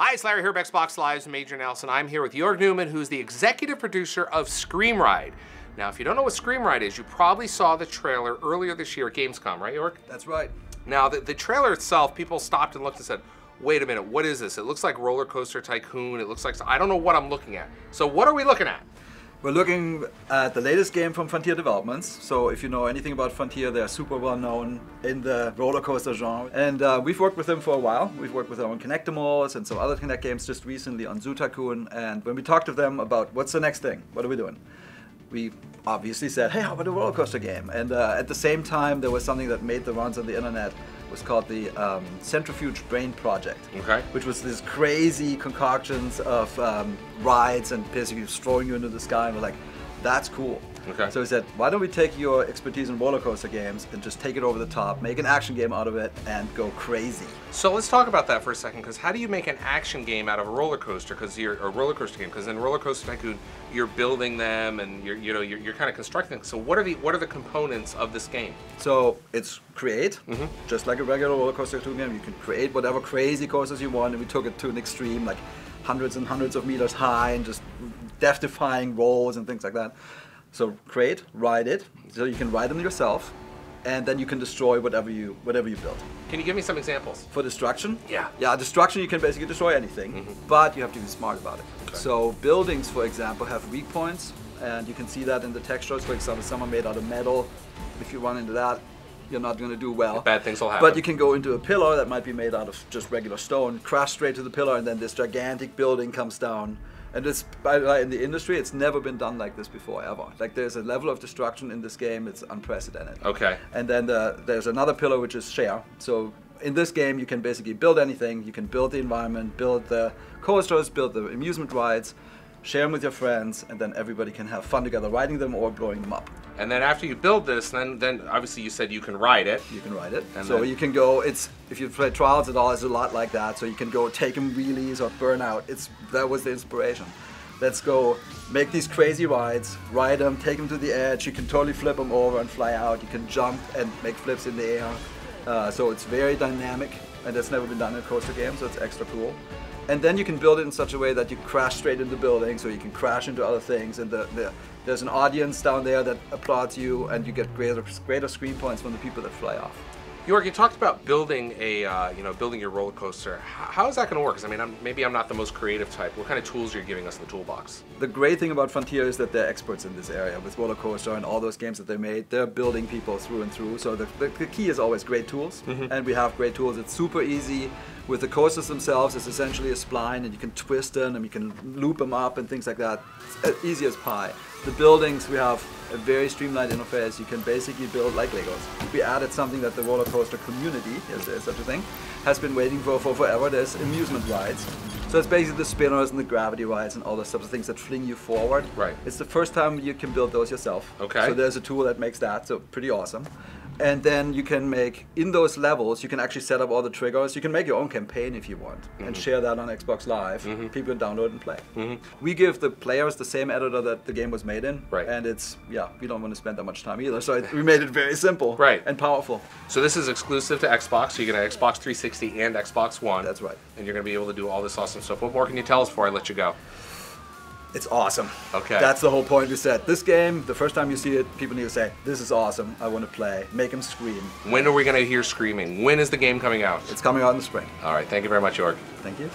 Hi, it's Larry Hryb, Xbox Live's Major Nelson. I'm here with Jorg Neumann, who's the executive producer of Screamride. Now, if you don't know what Screamride is, you probably saw the trailer earlier this year at Gamescom, right, Jorg? That's right. Now, the trailer itself, people stopped and looked and said, wait a minute, what is this? It looks like Roller Coaster Tycoon. It looks like, I don't know what I'm looking at. So what are we looking at? We're looking at the latest game from Frontier Developments. So if you know anything about Frontier, they're super well known in the roller coaster genre. And we've worked with them for a while. We've worked with them on Connect-A-Malls and some other Connect games just recently on Zoo Tycoon. And when we talked to them about what's the next thing, what are we doing? We obviously said, hey, how about a roller coaster game? And at the same time, there was something that made the rounds on the internet. It was called the Centrifuge Brain Project, okay, which was this crazy concoctions of rides and basically throwing you into the sky. And we're like, that's cool. Okay. So we said, why don't we take your expertise in roller coaster games and just take it over the top, make an action game out of it, and go crazy. So let's talk about that for a second, because how do you make an action game out of a roller coaster? Because in Roller Coaster Tycoon, you're building them and you're kind of constructing them. So what are the components of this game? So it's create, just like a regular roller coaster Tycoon game. You can create whatever crazy coasters you want, and we took it to an extreme, like hundreds and hundreds of meters high, and just death-defying rolls and things like that. So create, ride it, so you can ride them yourself, and then you can destroy whatever you build. Can you give me some examples? For destruction? Yeah. Yeah, destruction, you can basically destroy anything, but you have to be smart about it. Okay. So buildings, for example, have weak points, and you can see that in the textures. For example, some are made out of metal. If you run into that, you're not going to do well. Bad things will happen. But you can go into a pillar that might be made out of just regular stone, crash straight to the pillar, and then this gigantic building comes down. And this, in the industry, it's never been done like this before, ever. Like, there's a level of destruction in this game, it's unprecedented. Okay. And then there's another pillar, which is share. So in this game, you can basically build anything. You can build the environment, build the coasters, build the amusement rides, share them with your friends, and then everybody can have fun together riding them or blowing them up. And then after you build this, then obviously you said you can ride it. You can ride it. And so then you can go, if you play Trials at all, it's a lot like that. So you can go take them wheelies or burn out. That was the inspiration. Let's go make these crazy rides, ride them, take them to the edge. You can totally flip them over and fly out. You can jump and make flips in the air. So it's very dynamic, and that's never been done in a coaster game, so it's extra cool. And then you can build it in such a way that you crash straight into buildings, so you can crash into other things, and there's an audience down there that applauds you, and you get greater screen points from the people that fly off. Jorg, you talked about building building your roller coaster. How is that going to work? 'Cause I mean, maybe I'm not the most creative type. What kind of tools are you giving us in the toolbox? The great thing about Frontier is that they're experts in this area with roller coaster and all those games that they made. They're building people through and through. So the key is always great tools, and we have great tools. It's super easy. With the coasters themselves, it's essentially a spline, and you can twist them and you can loop them up and things like that. It's as easy as pie. The buildings, we have a very streamlined interface. You can basically build like Legos. We added something that the roller coaster community, if there is such a thing, has been waiting for forever. There's amusement rides. So it's basically the spinners and the gravity rides and all those types of things that fling you forward. Right. It's the first time you can build those yourself. Okay. So there's a tool that makes that, so pretty awesome. And then you can make, in those levels, you can actually set up all the triggers. You can make your own campaign if you want and share that on Xbox Live. People can download and play. We give the players the same editor that the game was made in. Right. And we don't want to spend that much time either. So we made it very simple and powerful. So this is exclusive to Xbox. So you're going to Xbox 360 and Xbox One. That's right. And you're going to be able to do all this awesome stuff. What more can you tell us before I let you go? It's awesome. Okay. That's the whole point. We said, this game, the first time you see it, people need to say, this is awesome, I want to play. Make them scream. When are we going to hear screaming? When is the game coming out? It's coming out in the spring. All right. Thank you very much, Jorg. Thank you.